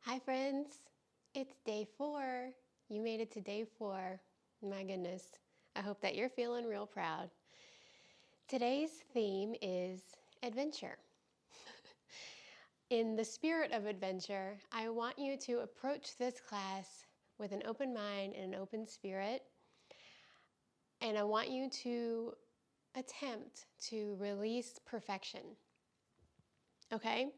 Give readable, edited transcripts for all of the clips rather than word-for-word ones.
Hi friends, it's day 4. You made it to day 4. My goodness, I hope that you're feeling real proud. Today's theme is adventure. In the spirit of adventure, I want you to approach this class with an open mind and an open spirit. And I want you to attempt to release perfection. Okay?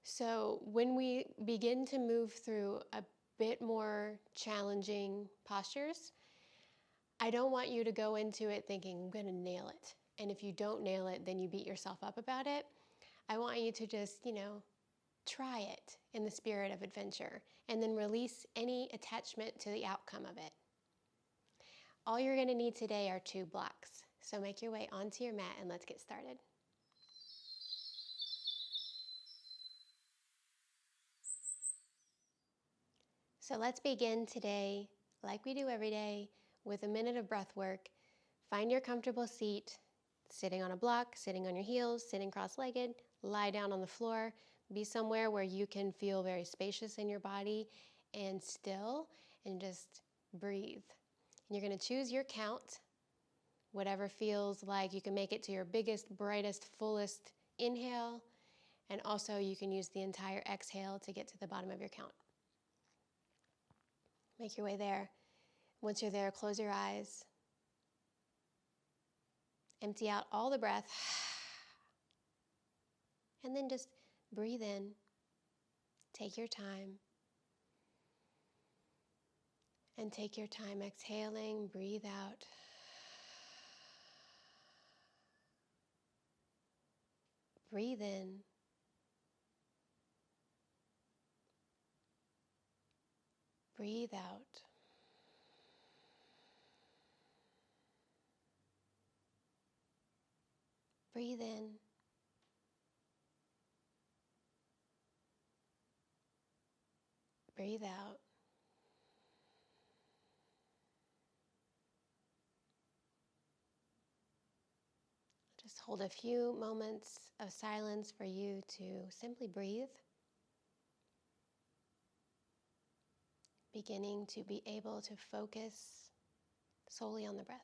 So when we begin to move through a bit more challenging postures, I don't want you to go into it thinking, I'm going to nail it. And if you don't nail it, then you beat yourself up about it. I want you to just, try it in the spirit of adventure and then release any attachment to the outcome of it. All you're going to need today are 2 blocks. So make your way onto your mat and let's get started. So let's begin today, like we do every day, with a minute of breath work. Find your comfortable seat, sitting on a block, sitting on your heels, sitting cross-legged, lie down on the floor. Be somewhere where you can feel very spacious in your body and still, and just breathe. And you're going to choose your count, whatever feels like you can make it to your biggest, brightest, fullest inhale, and also you can use the entire exhale to get to the bottom of your count. Make your way there. Once you're there, close your eyes. Empty out all the breath. And then just breathe in. Take your time. And take your time exhaling. Breathe out. Breathe in. Breathe out. Breathe in. Breathe out. Just hold a few moments of silence for you to simply breathe. Beginning to be able to focus solely on the breath.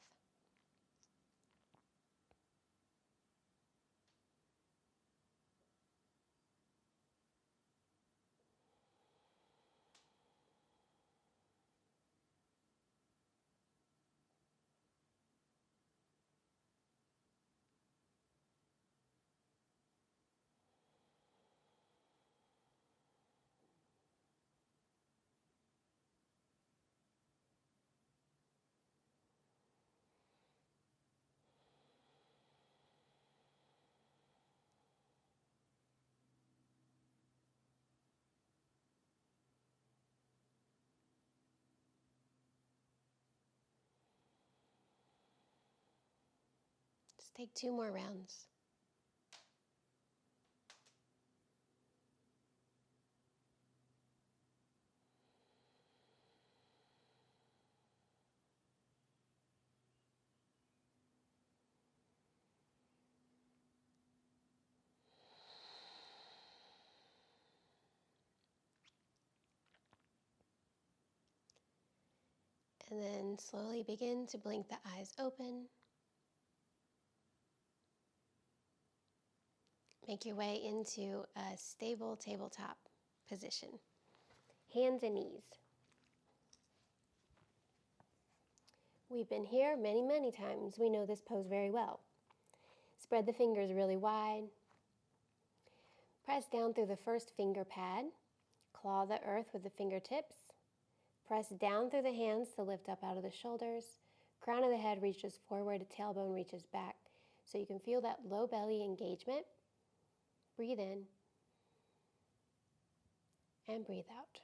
Just take 2 more rounds. And then slowly begin to blink the eyes open. Make your way into a stable tabletop position. Hands and knees. We've been here many, many times. We know this pose very well. Spread the fingers really wide. Press down through the first finger pad. Claw the earth with the fingertips. Press down through the hands to lift up out of the shoulders. Crown of the head reaches forward, tailbone reaches back. So you can feel that low belly engagement. Breathe in and breathe out.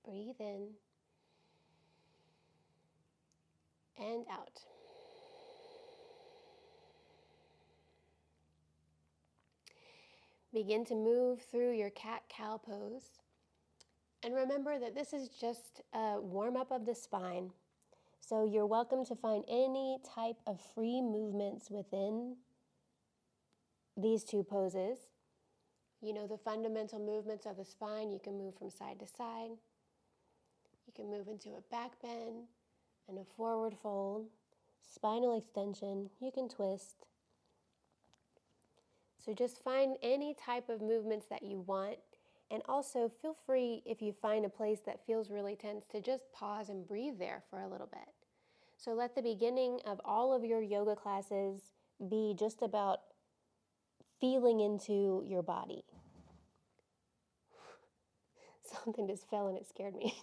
Breathe in and out. Begin to move through your cat-cow pose. And remember that this is just a warm-up of the spine. So you're welcome to find any type of free movements within these 2 poses. You know the fundamental movements of the spine. You can move from side to side. You can move into a back bend and a forward fold. Spinal extension. You can twist. So just find any type of movements that you want. And also feel free, if you find a place that feels really tense, to just pause and breathe there for a little bit. So let the beginning of all of your yoga classes be just about feeling into your body. Something just fell and it scared me.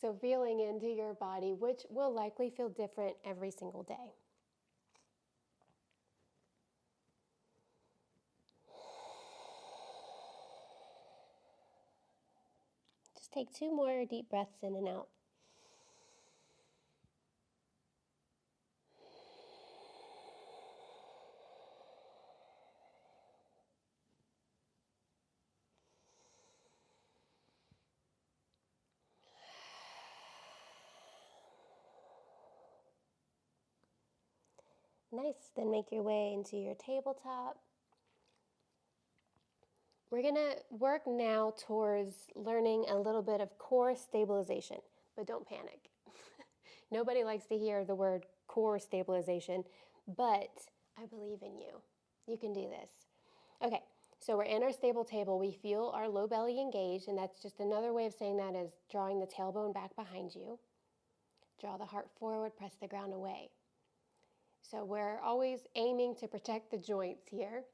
So feeling into your body, which will likely feel different every single day. Just take 2 more deep breaths in and out. Nice. Then make your way into your tabletop. We're going to work now towards learning a little bit of core stabilization, but don't panic. Nobody likes to hear the word core stabilization, but I believe in you. You can do this. Okay, so we're in our stable table. We feel our low belly engaged, and that's just another way of saying that is drawing the tailbone back behind you. Draw the heart forward, press the ground away. So we're always aiming to protect the joints here.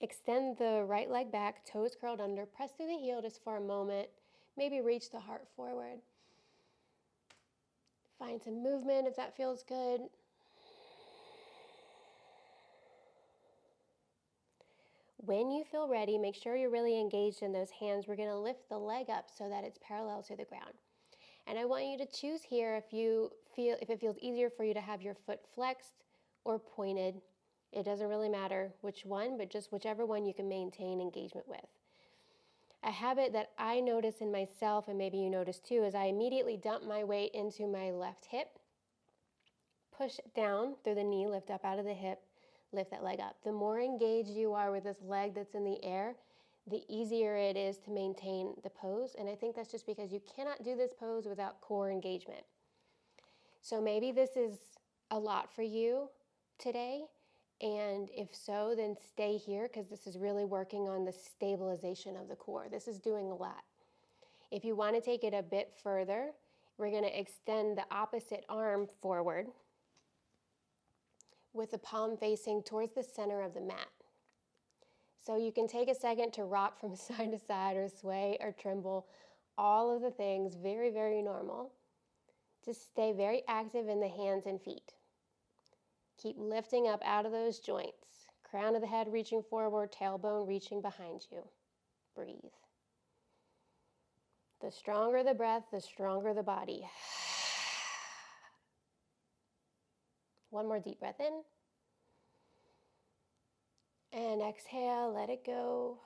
Extend the right leg back, toes curled under, press through the heel just for a moment. Maybe reach the heart forward. Find some movement if that feels good. When you feel ready, make sure you're really engaged in those hands. We're going to lift the leg up so that it's parallel to the ground. And I want you to choose here if it feels easier for you to have your foot flexed or pointed. It doesn't really matter which one, but just whichever one you can maintain engagement with. A habit that I notice in myself, and maybe you notice too, is I immediately dump my weight into my left hip, push down through the knee, lift up out of the hip, lift that leg up. The more engaged you are with this leg that's in the air, the easier it is to maintain the pose. And I think that's just because you cannot do this pose without core engagement. So maybe this is a lot for you today. And if so, then stay here because this is really working on the stabilization of the core. This is doing a lot. If you want to take it a bit further, we're going to extend the opposite arm forward with the palm facing towards the center of the mat. So you can take a second to rock from side to side or sway or tremble, all of the things, very, very normal. Just stay very active in the hands and feet. Keep lifting up out of those joints. Crown of the head reaching forward, tailbone reaching behind you. Breathe. The stronger the breath, the stronger the body. One more deep breath in. And exhale, let it go.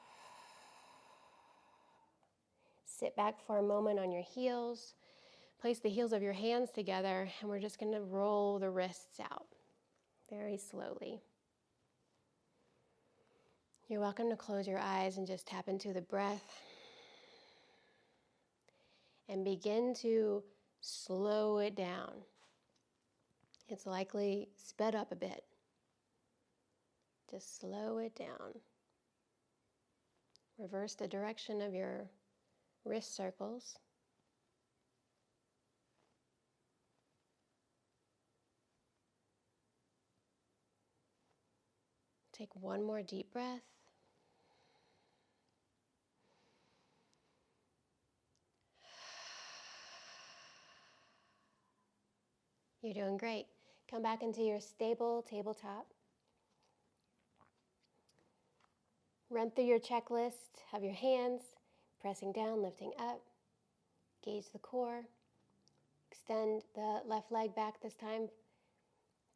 Sit back for a moment on your heels. Place the heels of your hands together, and we're just going to roll the wrists out very slowly. You're welcome to close your eyes and just tap into the breath. And begin to slow it down. It's likely sped up a bit. Just slow it down. Reverse the direction of your wrist circles. Take one more deep breath. You're doing great. Come back into your stable tabletop. Run through your checklist of your hands, pressing down, lifting up. Gauge the core. Extend the left leg back this time.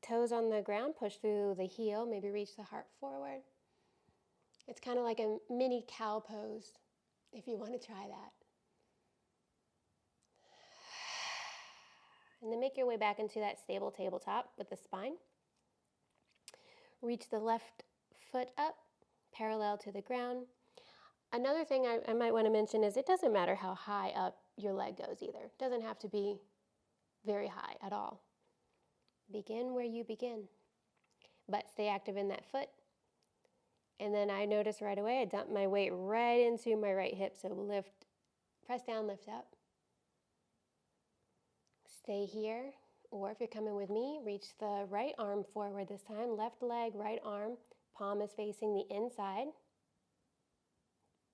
Toes on the ground, push through the heel, maybe reach the heart forward. It's kind of like a mini cow pose, if you want to try that. And then make your way back into that stable tabletop with the spine. Reach the left foot up, parallel to the ground. Another thing I might want to mention is it doesn't matter how high up your leg goes either. It doesn't have to be very high at all. Begin where you begin, but stay active in that foot. And then I noticed right away I dumped my weight right into my right hip, so lift, press down, lift up. Stay here, or if you're coming with me, reach the right arm forward this time, left leg, right arm, palm is facing the inside.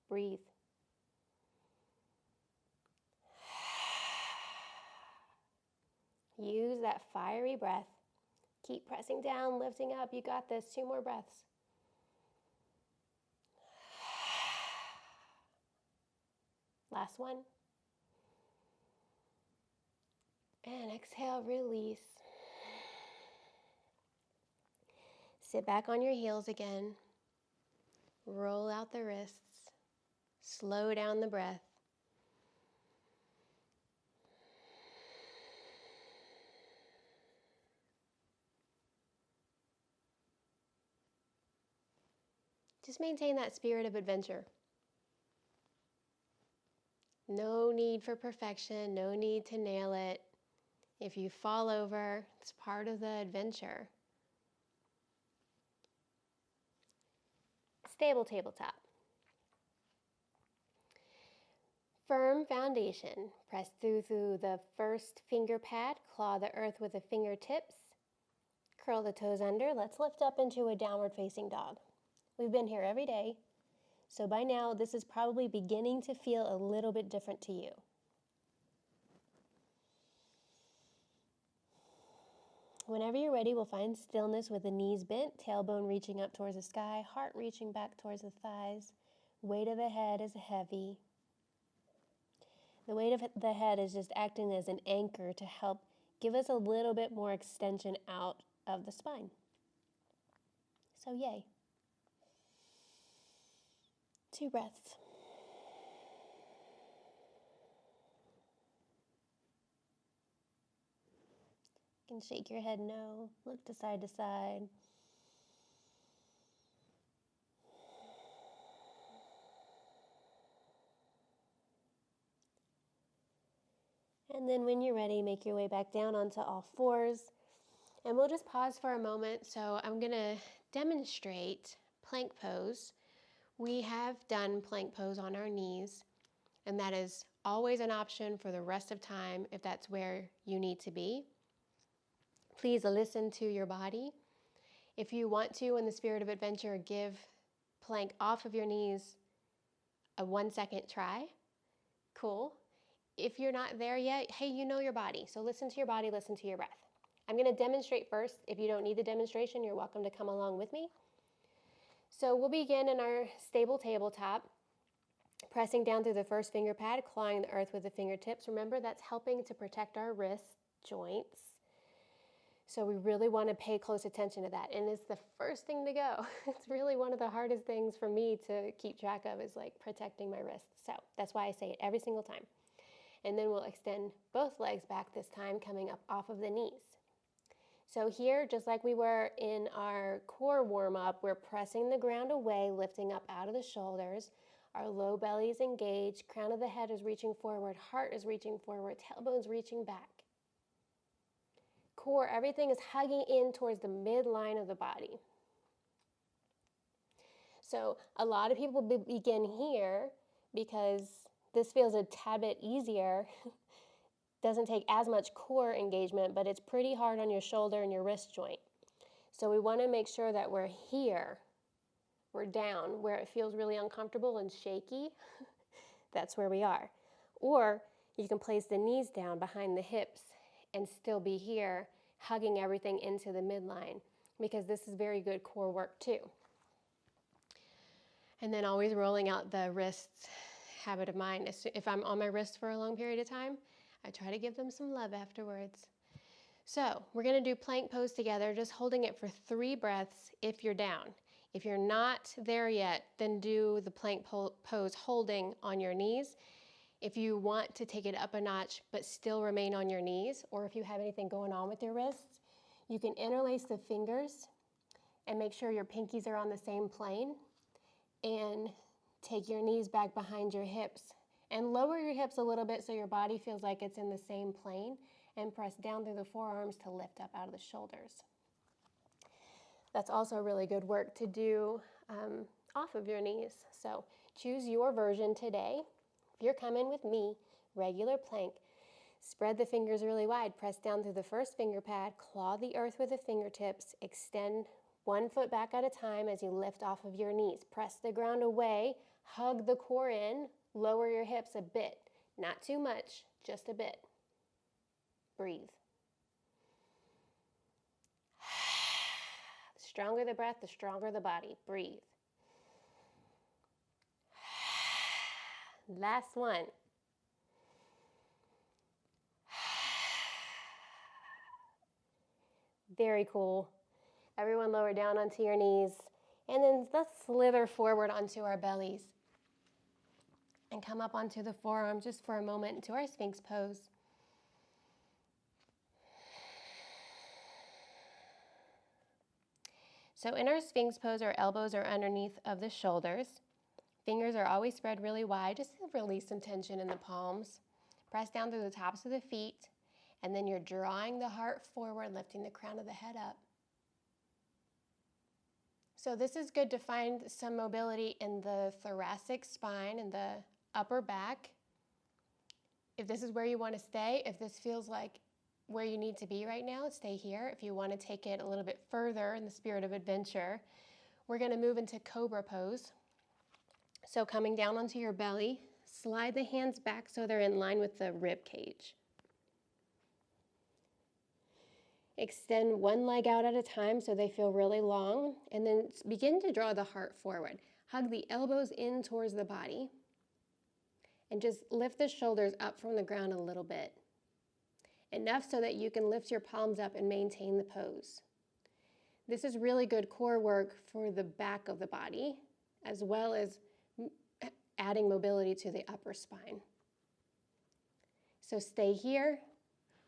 Breathe. Use that fiery breath. Keep pressing down, lifting up. You got this. 2 more breaths. Last one. And exhale, release. Sit back on your heels again. Roll out the wrists. Slow down the breath. Just maintain that spirit of adventure. No need for perfection, no need to nail it. If you fall over, it's part of the adventure. Stable tabletop. Firm foundation. Press through the first finger pad, claw the earth with the fingertips. Curl the toes under. Let's lift up into a downward facing dog. We've been here every day, so by now this is probably beginning to feel a little bit different to you. Whenever you're ready, we'll find stillness with the knees bent, tailbone reaching up towards the sky, heart reaching back towards the thighs. Weight of the head is heavy. The weight of the head is just acting as an anchor to help give us a little bit more extension out of the spine. So yay. 2 breaths. You can shake your head no, look to side to side. And then when you're ready, make your way back down onto all fours. And we'll just pause for a moment. So I'm going to demonstrate plank pose. We have done plank pose on our knees, and that is always an option for the rest of time if that's where you need to be. Please listen to your body. If you want to, in the spirit of adventure, give plank off of your knees a 1-second try. Cool. If you're not there yet, hey, you know your body. So listen to your body, listen to your breath. I'm going to demonstrate first. If you don't need the demonstration, you're welcome to come along with me. So we'll begin in our stable tabletop, pressing down through the first finger pad, clawing the earth with the fingertips. Remember, that's helping to protect our wrist joints. So we really want to pay close attention to that. And it's the first thing to go. It's really one of the hardest things for me to keep track of is like protecting my wrists. So that's why I say it every single time. And then we'll extend both legs back this time, coming up off of the knees. So here, just like we were in our core warm-up, we're pressing the ground away, lifting up out of the shoulders. Our low belly is engaged, crown of the head is reaching forward, heart is reaching forward, tailbone's reaching back. Core, everything is hugging in towards the midline of the body. So a lot of people begin here because this feels a tad bit easier. Doesn't take as much core engagement, but it's pretty hard on your shoulder and your wrist joint. So we want to make sure that we're here, we're down, where it feels really uncomfortable and shaky. That's where we are. Or you can place the knees down behind the hips and still be here, hugging everything into the midline, because this is very good core work too. And then always rolling out the wrists, habit of mine. If I'm on my wrist for a long period of time, I try to give them some love afterwards. So we're going to do plank pose together, just holding it for 3 breaths if you're down. If you're not there yet, then do the plank pose holding on your knees. If you want to take it up a notch but still remain on your knees, or if you have anything going on with your wrists, you can interlace the fingers and make sure your pinkies are on the same plane. And take your knees back behind your hips and lower your hips a little bit so your body feels like it's in the same plane, and press down through the forearms to lift up out of the shoulders. That's also really good work to do off of your knees. So choose your version today. If you're coming with me, regular plank, spread the fingers really wide, press down through the first finger pad, claw the earth with the fingertips, extend one foot back at a time as you lift off of your knees. Press the ground away, hug the core in, lower your hips a bit. Not too much, just a bit. Breathe. The stronger the breath, the stronger the body. Breathe. Last one. Very cool. Everyone lower down onto your knees. And then let's slither forward onto our bellies. And come up onto the forearm just for a moment into our Sphinx pose. So in our Sphinx pose, our elbows are underneath of the shoulders. Fingers are always spread really wide, just to release some tension in the palms. Press down through the tops of the feet, and then you're drawing the heart forward, lifting the crown of the head up. So this is good to find some mobility in the thoracic spine and the upper back. If this is where you want to stay, if this feels like where you need to be right now, stay here. If you want to take it a little bit further in the spirit of adventure, we're going to move into cobra pose. So coming down onto your belly, slide the hands back so they're in line with the rib cage. Extend one leg out at a time so they feel really long, and then begin to draw the heart forward. Hug the elbows in towards the body, and just lift the shoulders up from the ground a little bit. Enough so that you can lift your palms up and maintain the pose. This is really good core work for the back of the body, as well as adding mobility to the upper spine. So stay here,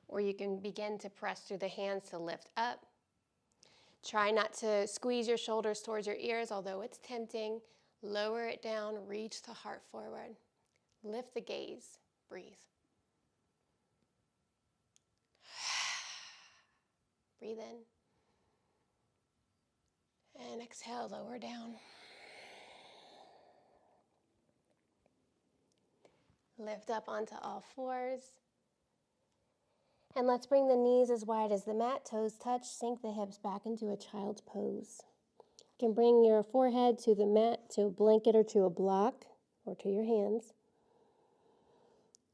or you can begin to press through the hands to lift up. Try not to squeeze your shoulders towards your ears, although it's tempting. Lower it down, reach the heart forward. Lift the gaze, breathe. Breathe in. And exhale, lower down. Lift up onto all fours. And let's bring the knees as wide as the mat, toes touch, sink the hips back into a child's pose. You can bring your forehead to the mat, to a blanket or to a block, or to your hands.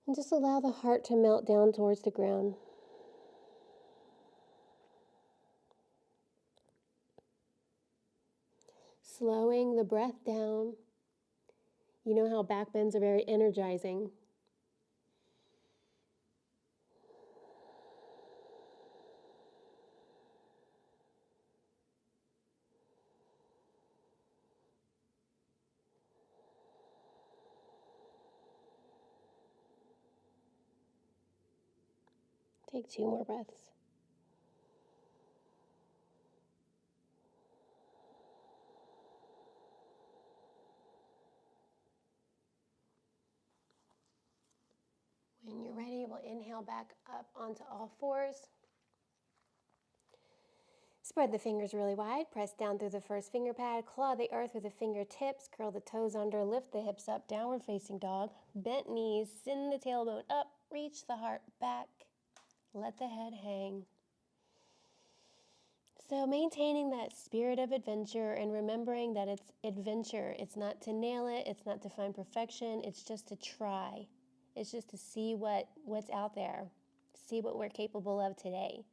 And just allow the heart to melt down towards the ground. Slowing the breath down. You know how back bends are very energizing. Take 2 more breaths. When you're ready, we'll inhale back up onto all fours. Spread the fingers really wide, press down through the first finger pad, claw the earth with the fingertips, curl the toes under, lift the hips up, downward facing dog, bent knees, send the tailbone up, reach the heart back, let the head hang. So maintaining that spirit of adventure and remembering that it's adventure. It's not to nail it, it's not to find perfection, it's just to try. It's just to see what's out there, see what we're capable of today.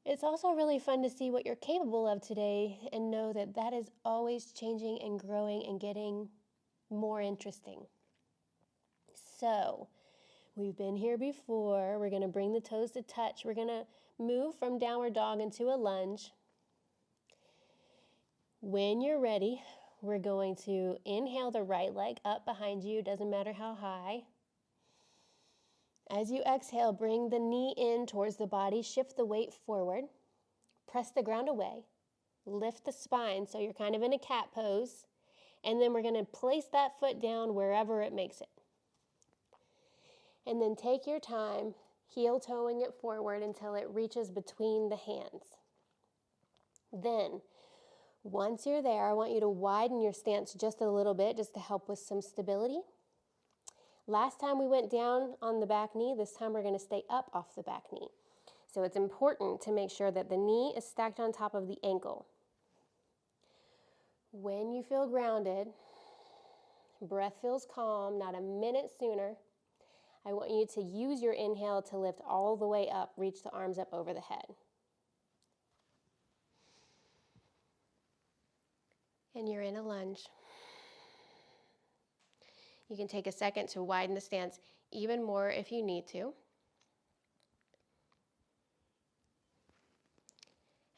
It's also really fun to see what you're capable of today and know that that is always changing and growing and getting more interesting. So, we've been here before. We're going to bring the toes to touch. We're going to move from downward dog into a lunge. When you're ready, we're going to inhale the right leg up behind you, doesn't matter how high. As you exhale, bring the knee in towards the body, shift the weight forward, press the ground away, Lift the spine so you're kind of in a cat pose. And then we're going to place that foot down wherever it makes it. And then take your time, heel toeing it forward until it reaches between the hands. Then, once you're there, I want you to widen your stance just a little bit just to help with some stability. Last time we went down on the back knee, this time we're going to stay up off the back knee. So it's important to make sure that the knee is stacked on top of the ankle. When you feel grounded, breath feels calm, not a minute sooner, I want you to use your inhale to lift all the way up, reach the arms up over the head. And you're in a lunge. You can take a second to widen the stance even more if you need to.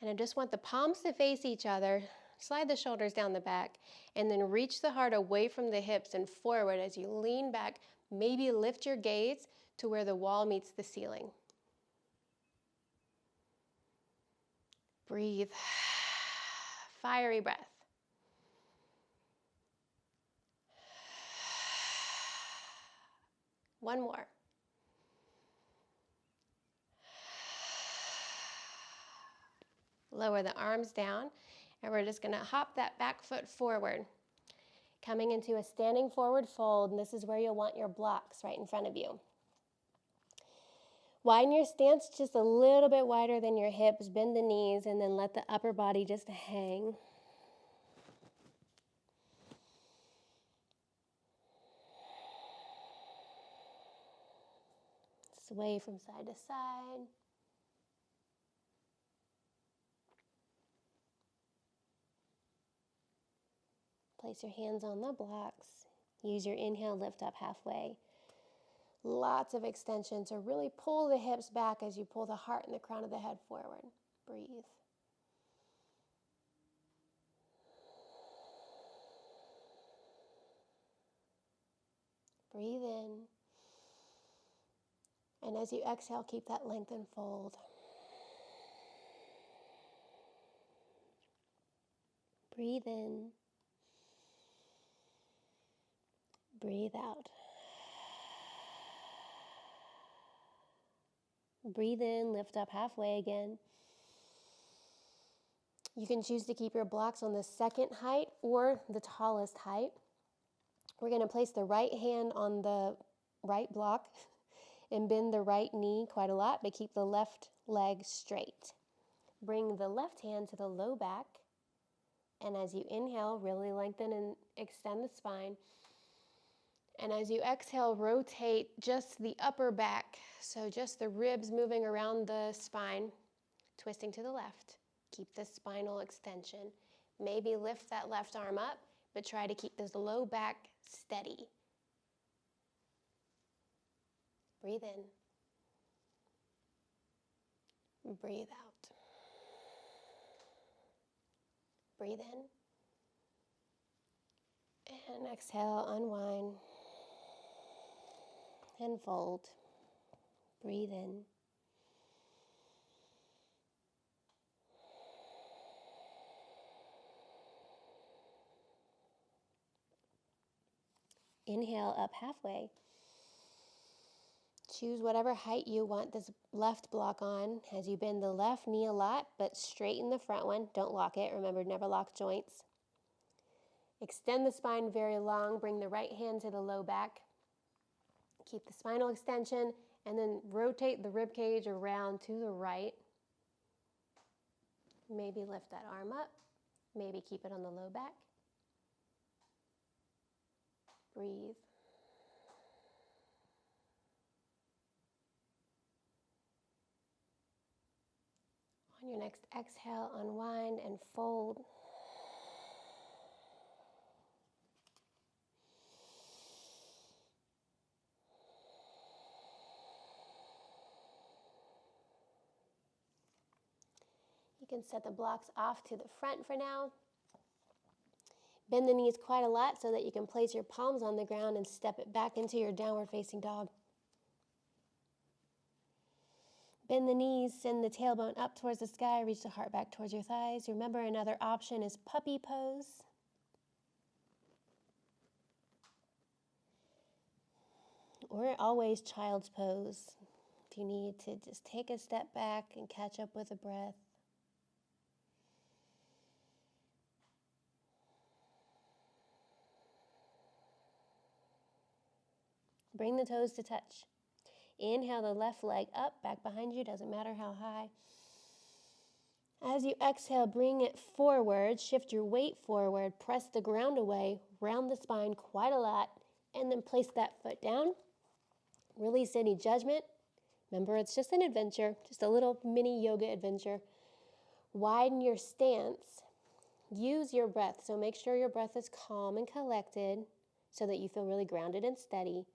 And I just want the palms to face each other. Slide the shoulders down the back, and then reach the heart away from the hips and forward as you lean back. Maybe lift your gaze to where the wall meets the ceiling. Breathe. Fiery breath. One more. Lower the arms down, and we're just going to hop that back foot forward, coming into a standing forward fold, and this is where you'll want your blocks right in front of you. Widen your stance just a little bit wider than your hips, bend the knees, and then let the upper body just hang. Sway from side to side. Place your hands on the blocks. Use your inhale, lift up halfway. Lots of extension, so really pull the hips back as you pull the heart and the crown of the head forward. Breathe. Breathe in. And as you exhale, keep that lengthened fold. Breathe in. Breathe out. Breathe in, lift up halfway again. You can choose to keep your blocks on the second height or the tallest height. We're going to place the right hand on the right block and bend the right knee quite a lot, but keep the left leg straight. Bring the left hand to the low back, and as you inhale, really lengthen and extend the spine. And as you exhale, rotate just the upper back, so just the ribs moving around the spine, twisting to the left. Keep the spinal extension. Maybe lift that left arm up, but try to keep this low back steady. Breathe in. Breathe out. Breathe in. And exhale, unwind. And fold. Breathe in. Inhale up halfway. Choose whatever height you want this left block on as you bend the left knee a lot, but straighten the front one. Don't lock it. Remember, never lock joints. Extend the spine very long. Bring the right hand to the low back. Keep the spinal extension, and then rotate the rib cage around to the right. Maybe lift that arm up. Maybe keep it on the low back. Breathe. On your next exhale, unwind and fold. You can set the blocks off to the front for now. Bend the knees quite a lot so that you can place your palms on the ground and step it back into your downward facing dog. Bend the knees, send the tailbone up towards the sky, reach the heart back towards your thighs. Remember, another option is puppy pose. Or always child's pose, if you need to just take a step back and catch up with the breath. Bring the toes to touch. Inhale the left leg up, back behind you, doesn't matter how high. As you exhale, bring it forward, shift your weight forward, press the ground away, round the spine quite a lot, and then place that foot down. Release any judgment. Remember, it's just an adventure, just a little mini yoga adventure. Widen your stance. Use your breath. So make sure your breath is calm and collected so that you feel really grounded and steady.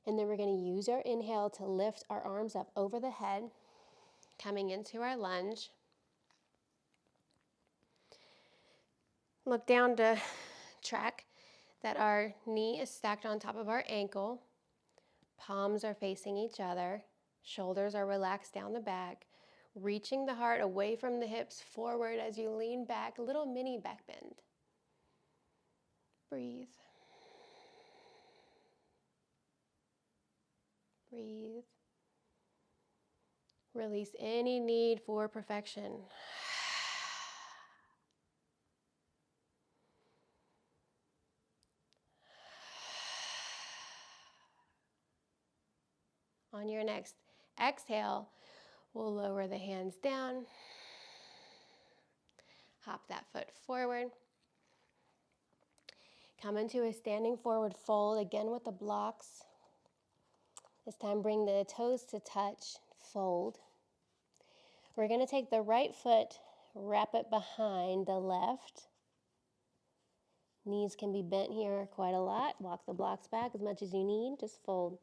And then we're going to use our inhale to lift our arms up over the head, coming into our lunge. Look down to track that our knee is stacked on top of our ankle. Palms are facing each other. Shoulders are relaxed down the back. Reaching the heart away from the hips forward as you lean back, little mini back bend. Breathe. Breathe. Release any need for perfection. On your next exhale, we'll lower the hands down. Hop that foot forward. Come into a standing forward fold, again with the blocks. This time bring the toes to touch, fold. We're going to take the right foot, wrap it behind the left. Knees can be bent here quite a lot. Walk the blocks back as much as you need, just fold.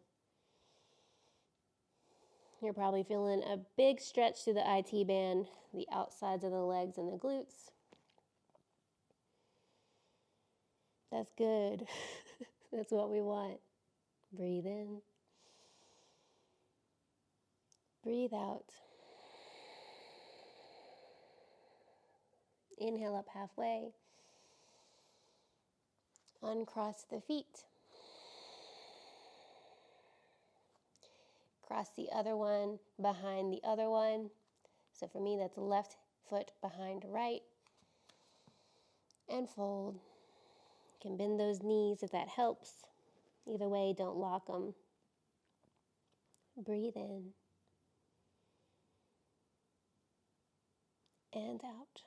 You're probably feeling a big stretch through the IT band, the outsides of the legs and the glutes. That's good. That's what we want. Breathe in. Breathe out. Inhale up halfway. Uncross the feet. Cross the other one behind the other one. So for me, that's left foot behind right. And fold. You can bend those knees if that helps. Either way, don't lock them. Breathe in. And out.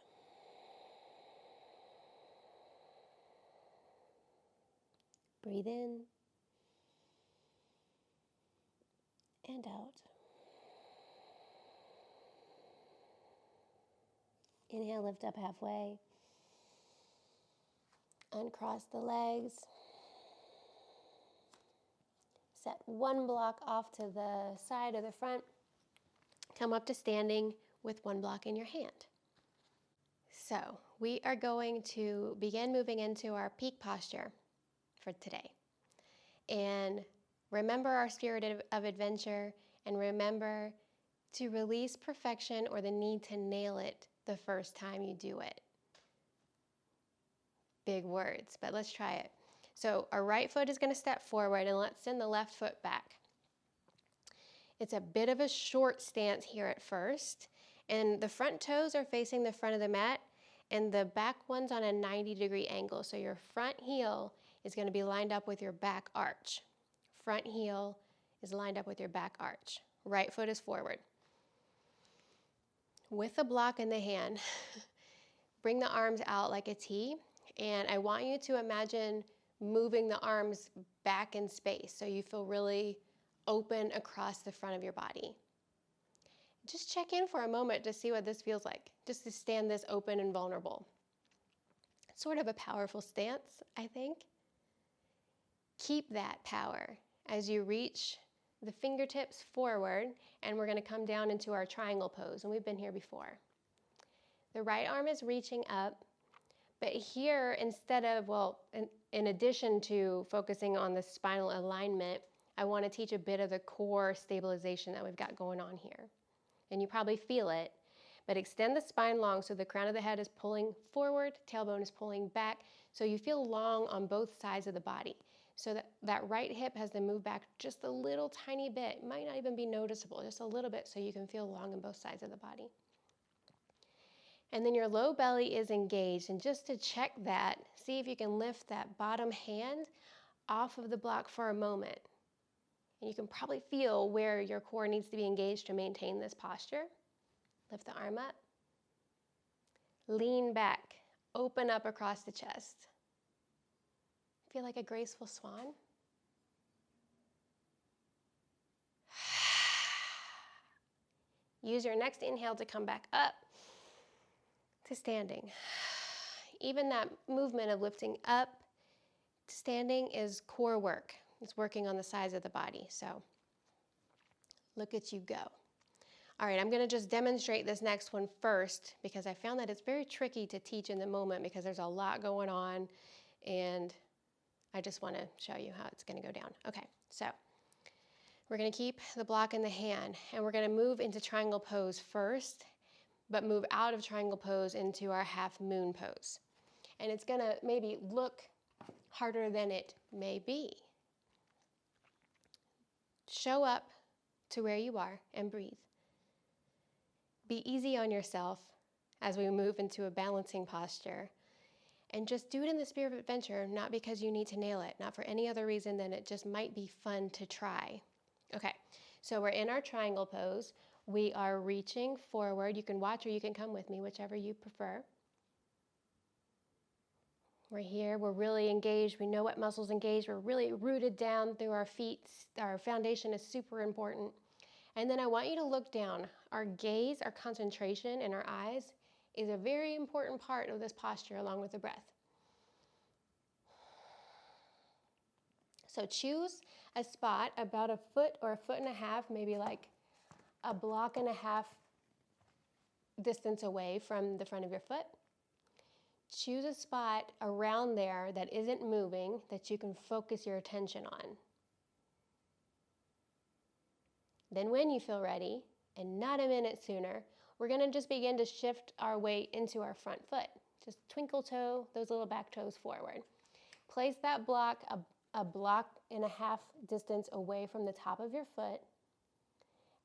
Breathe in. And out. Inhale, lift up halfway. Uncross the legs. Set one block off to the side or the front. Come up to standing with one block in your hand. So we are going to begin moving into our peak posture for today. And remember our spirit of adventure, and remember to release perfection or the need to nail it the first time you do it. Big words, but let's try it. So our right foot is going to step forward, and let's send the left foot back. It's a bit of a short stance here at first, and the front toes are facing the front of the mat, and the back one's on a 90-degree angle. So your front heel is going to be lined up with your back arch. Front heel is lined up with your back arch. Right foot is forward. With the block in the hand, bring the arms out like a T, and I want you to imagine moving the arms back in space so you feel really open across the front of your body. Just check in for a moment to see what this feels like, just to stand this open and vulnerable. It's sort of a powerful stance, I think. Keep that power as you reach the fingertips forward, and we're going to come down into our triangle pose, and we've been here before. The right arm is reaching up, but here instead of, in addition to focusing on the spinal alignment, I want to teach a bit of the core stabilization that we've got going on here. and you probably feel it, but extend the spine long so the crown of the head is pulling forward, tailbone is pulling back, so you feel long on both sides of the body. So that right hip has to move back just a little tiny bit. It might not even be noticeable, just a little bit, so you can feel long on both sides of the body. And then your low belly is engaged, and just to check that, see if you can lift that bottom hand off of the block for a moment. And you can probably feel where your core needs to be engaged to maintain this posture. Lift the arm up. Lean back. Open up across the chest. Feel like a graceful swan. Use your next inhale to come back up to standing. Even that movement of lifting up to standing is core work. It's working on the sides of the body. So look at you go. All right, I'm going to just demonstrate this next one first because I found that it's very tricky to teach in the moment because there's a lot going on, and I just want to show you how it's going to go down. Okay, so we're going to keep the block in the hand, and we're going to move into triangle pose first, but move out of triangle pose into our half moon pose. And it's going to maybe look harder than it may be. Show up to where you are and breathe. Be easy on yourself as we move into a balancing posture. And just do it in the spirit of adventure, not because you need to nail it, not for any other reason than it just might be fun to try. Okay, so we're in our triangle pose. We are reaching forward. You can watch or you can come with me, whichever you prefer. We're here, we're really engaged. We know what muscles engaged. We're really rooted down through our feet. Our foundation is super important. And then I want you to look down. Our gaze, our concentration in our eyes is a very important part of this posture along with the breath. So choose a spot about a foot or a foot and a half, maybe like a block and a half distance away from the front of your foot. Choose a spot around there that isn't moving, that you can focus your attention on. Then when you feel ready, and not a minute sooner, we're going to just begin to shift our weight into our front foot. Just twinkle toe those little back toes forward. Place that block a block and a half distance away from the top of your foot,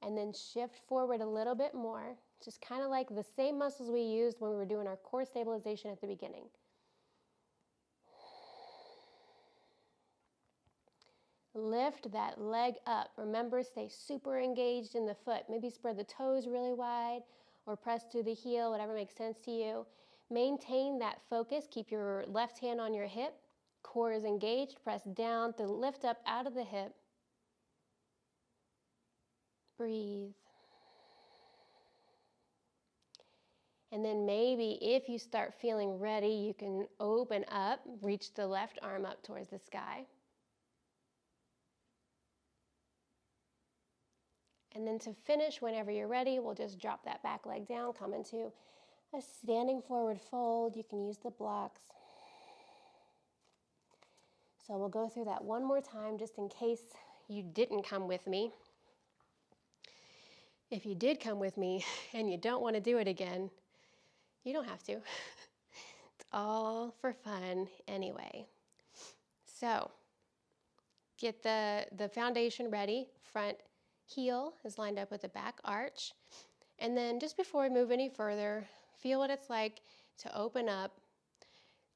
and then shift forward a little bit more, just kind of like the same muscles we used when we were doing our core stabilization at the beginning. Lift that leg up. Remember, stay super engaged in the foot. Maybe spread the toes really wide or press to the heel, whatever makes sense to you. Maintain that focus. Keep your left hand on your hip. Core is engaged. Press down to lift up out of the hip. Breathe. And then maybe if you start feeling ready, you can open up, reach the left arm up towards the sky. And then to finish, whenever you're ready, we'll just drop that back leg down, come into a standing forward fold. You can use the blocks. So we'll go through that one more time just in case you didn't come with me. If you did come with me and you don't want to do it again, you don't have to. It's all for fun anyway. So get the foundation ready. Front heel is lined up with the back arch. And then just before we move any further, feel what it's like to open up.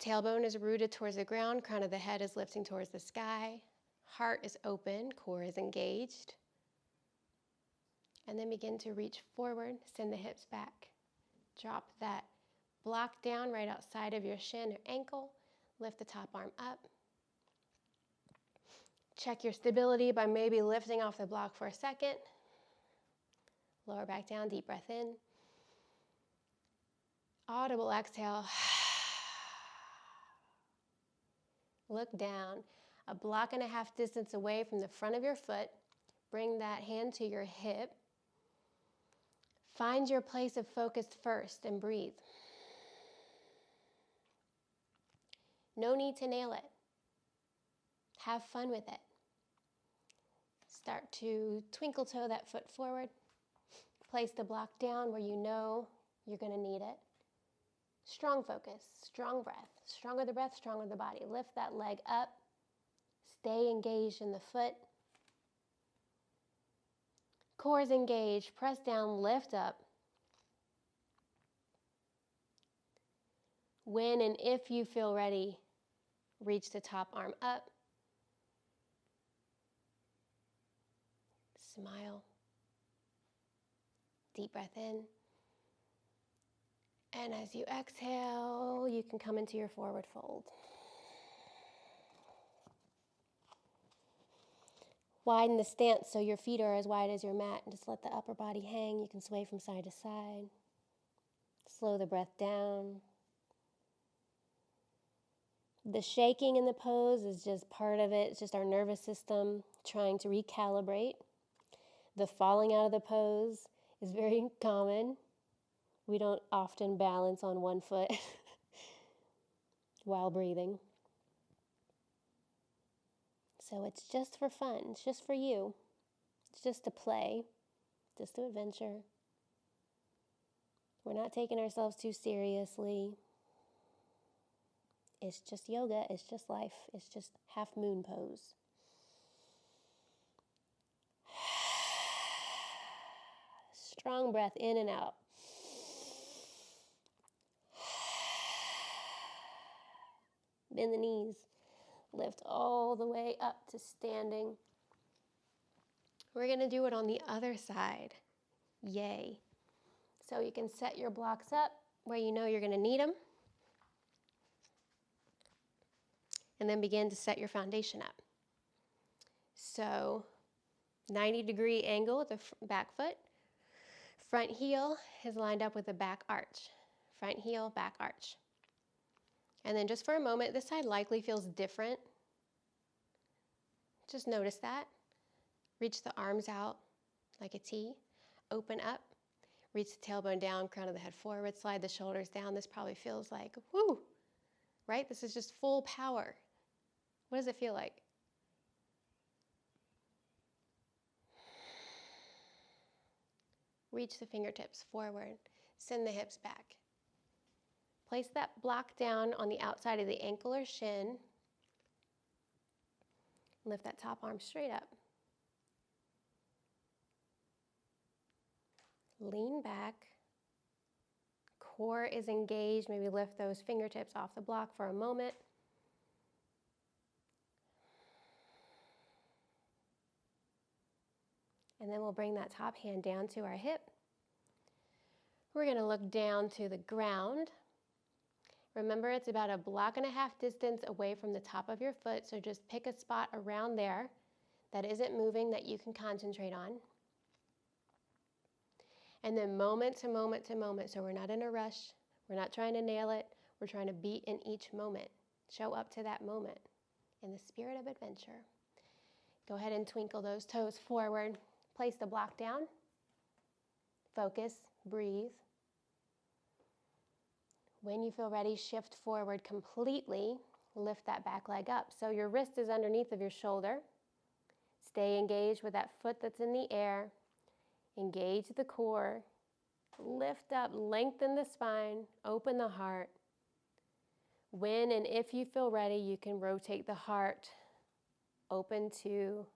Tailbone is rooted towards the ground. Crown of the head is lifting towards the sky. Heart is open. Core is engaged. And then begin to reach forward. Send the hips back. Drop that block down right outside of your shin or ankle. Lift the top arm up. Check your stability by maybe lifting off the block for a second. Lower back down, deep breath in. Audible exhale. Look down, a block and a half distance away from the front of your foot. Bring that hand to your hip. Find your place of focus first and breathe. No need to nail it. Have fun with it. Start to twinkle toe that foot forward. Place the block down where you know you're going to need it. Strong focus, strong breath. Stronger the breath, stronger the body. Lift that leg up. Stay engaged in the foot. Core is engaged. Press down, lift up. When and if you feel ready, reach the top arm up. Smile. Deep breath in. And as you exhale, you can come into your forward fold. Widen the stance so your feet are as wide as your mat. And just let the upper body hang. You can sway from side to side. Slow the breath down. The shaking in the pose is just part of it. It's just our nervous system trying to recalibrate. The falling out of the pose is very common. We don't often balance on one foot while breathing. So it's just for fun. It's just for you. It's just to play, just to adventure. We're not taking ourselves too seriously. It's just yoga. It's just life. It's just half moon pose. Strong breath in and out. Bend the knees. Lift all the way up to standing. We're going to do it on the other side. Yay. So you can set your blocks up where you know you're going to need them. And then begin to set your foundation up. So 90-degree angle with the back foot. Front heel is lined up with the back arch. Front heel, back arch. And then just for a moment, this side likely feels different. Just notice that. Reach the arms out like a T. Open up. Reach the tailbone down, crown of the head forward. Slide the shoulders down. This probably feels like, whoo, right? This is just full power. What does it feel like? Reach the fingertips forward. Send the hips back. Place that block down on the outside of the ankle or shin. Lift that top arm straight up. Lean back. Core is engaged. Maybe lift those fingertips off the block for a moment. And then we'll bring that top hand down to our hip. We're going to look down to the ground. Remember, it's about a block and a half distance away from the top of your foot, so just pick a spot around there that isn't moving that you can concentrate on. And then moment to moment to moment, so we're not in a rush, we're not trying to nail it, we're trying to be in each moment. Show up to that moment in the spirit of adventure. Go ahead and twinkle those toes forward. Place the block down. Focus, breathe. When you feel ready, shift forward completely. Lift that back leg up. So your wrist is underneath of your shoulder. Stay engaged with that foot that's in the air. Engage the core. Lift up, lengthen the spine, open the heart. When and if you feel ready, you can rotate the heart open to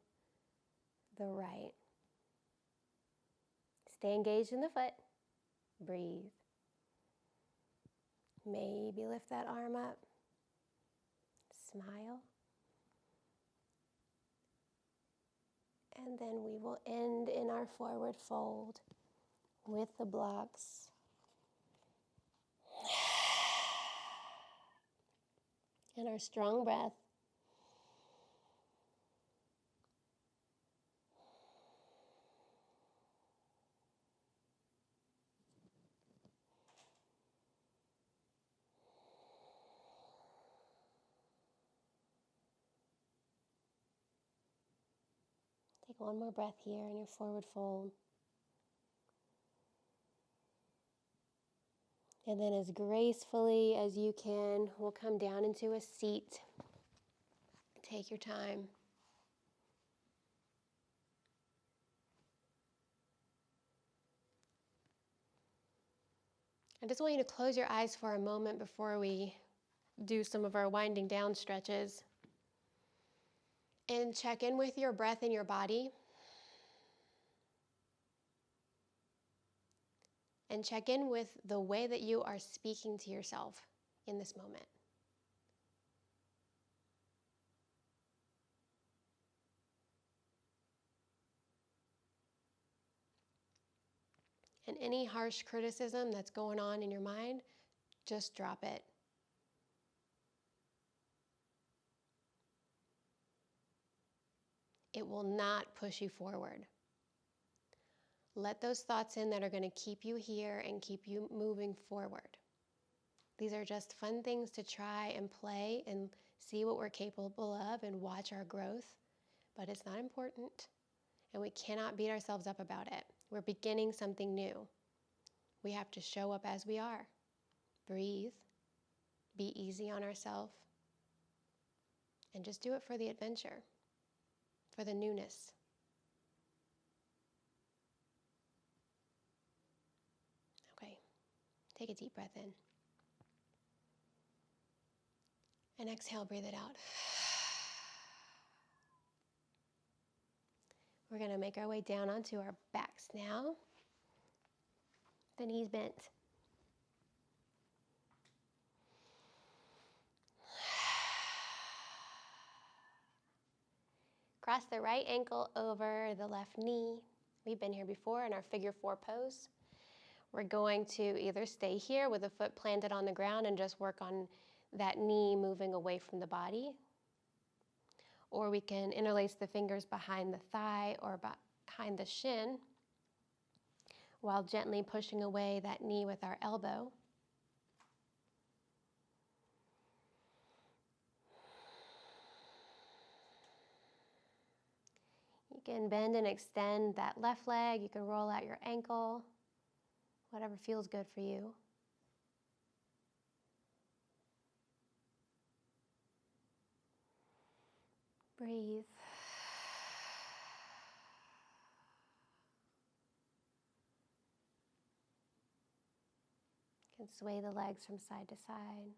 the right. Stay engaged in the foot. Breathe. Maybe lift that arm up. Smile. And then we will end in our forward fold with the blocks. And our strong breath. Take one more breath here in your forward fold. And then as gracefully as you can, we'll come down into a seat. Take your time. I just want you to close your eyes for a moment before we do some of our winding down stretches. And check in with your breath in your body. And check in with the way that you are speaking to yourself in this moment. And any harsh criticism that's going on in your mind, just drop it. It will not push you forward. Let those thoughts in that are going to keep you here and keep you moving forward. These are just fun things to try and play and see what we're capable of and watch our growth. But it's not important, and we cannot beat ourselves up about it. We're beginning something new. We have to show up as we are. Breathe. Be easy on ourselves. And just do it for the adventure, for the newness. Okay, take a deep breath in. And exhale, breathe it out. We're going to make our way down onto our backs now. The knees bent. Cross the right ankle over the left knee. We've been here before in our figure 4 pose. We're going to either stay here with the foot planted on the ground and just work on that knee moving away from the body. Or we can interlace the fingers behind the thigh or behind the shin while gently pushing away that knee with our elbow. You can bend and extend that left leg. You can roll out your ankle, whatever feels good for you. Breathe. You can sway the legs from side to side.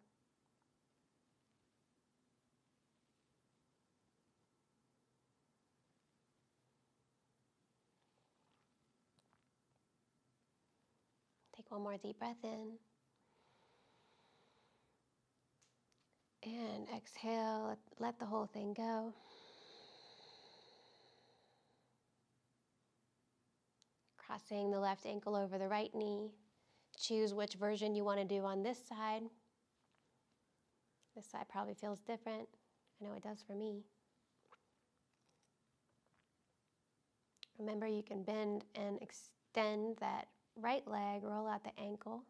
Take one more deep breath in. And exhale, let the whole thing go. Crossing the left ankle over the right knee. Choose which version you want to do on this side. This side probably feels different. I know it does for me. Remember, you can bend and extend that right leg, roll out the ankle.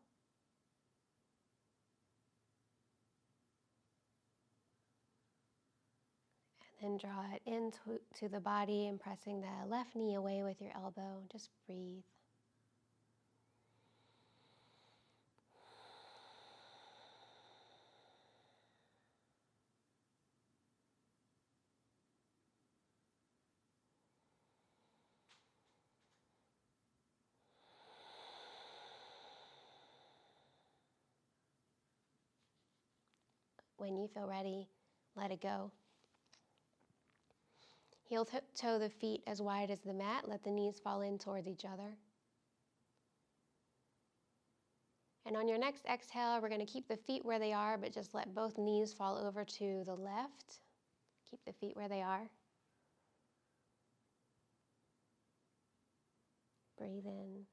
And then draw it into the body and pressing the left knee away with your elbow. Just breathe. When you feel ready, let it go. Heel toe the feet as wide as the mat. Let the knees fall in towards each other. And on your next exhale, we're going to keep the feet where they are, but just let both knees fall over to the left. Keep the feet where they are. Breathe in.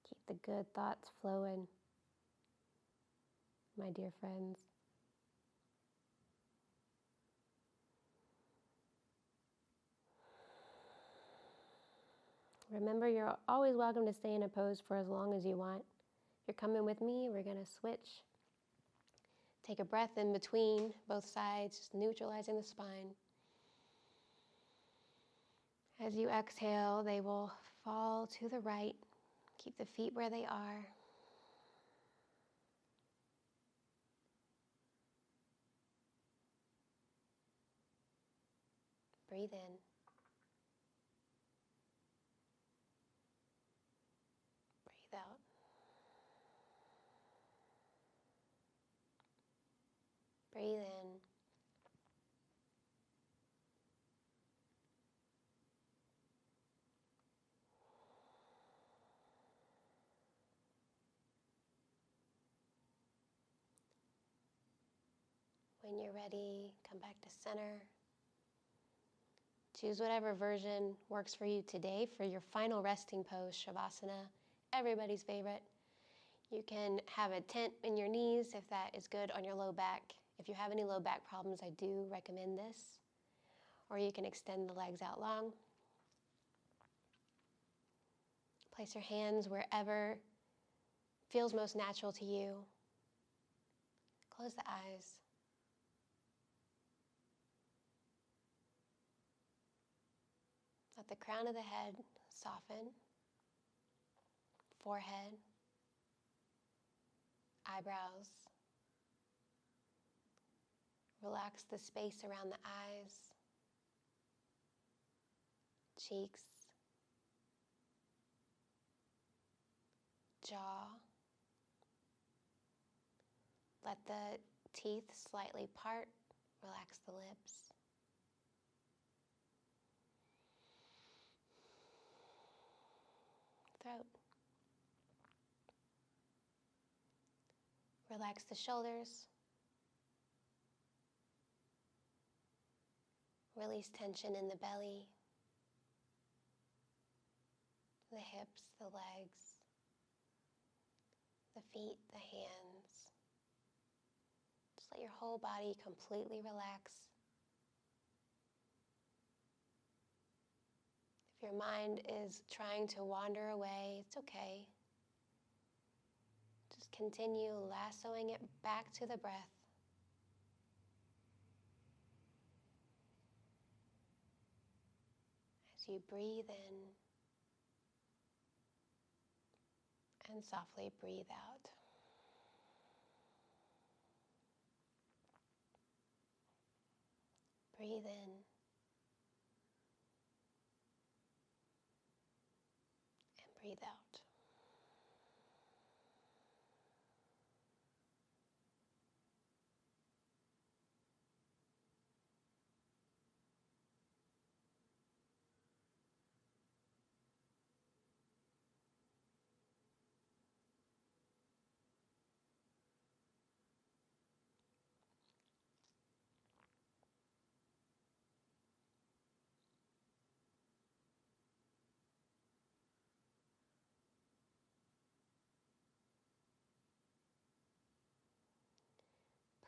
Keep the good thoughts flowing, my dear friends. Remember, you're always welcome to stay in a pose for as long as you want. If you're coming with me, we're going to switch. Take a breath in between both sides, just neutralizing the spine. As you exhale, they will fall to the right. Keep the feet where they are. Breathe in. Breathe out. Breathe in. When you're ready, come back to center. Choose whatever version works for you today for your final resting pose, Shavasana, everybody's favorite. You can have a tent in your knees if that is good on your low back. If you have any low back problems, I do recommend this. Or you can extend the legs out long. Place your hands wherever feels most natural to you. Close the eyes. Let the crown of the head soften. Forehead. Eyebrows. Relax the space around the eyes. Cheeks. Jaw. Let the teeth slightly part. Relax the lips. Throat. Relax the shoulders. Release tension in the belly, the hips, the legs, the feet, the hands. Just let your whole body completely relax. If your mind is trying to wander away, it's okay. Just continue lassoing it back to the breath. As you breathe in and softly breathe out. Breathe in and breathe out.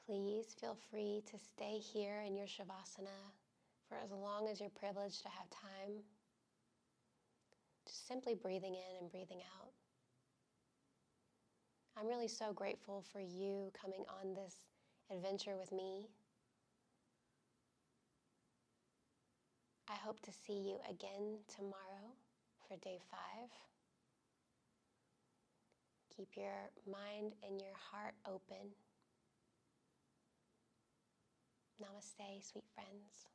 Please feel free to stay here in your Shavasana for as long as you're privileged to have time. Just simply breathing in and breathing out. I'm really so grateful for you coming on this adventure with me. I hope to see you again tomorrow for day 5. Keep your mind and your heart open. Namaste, sweet friends.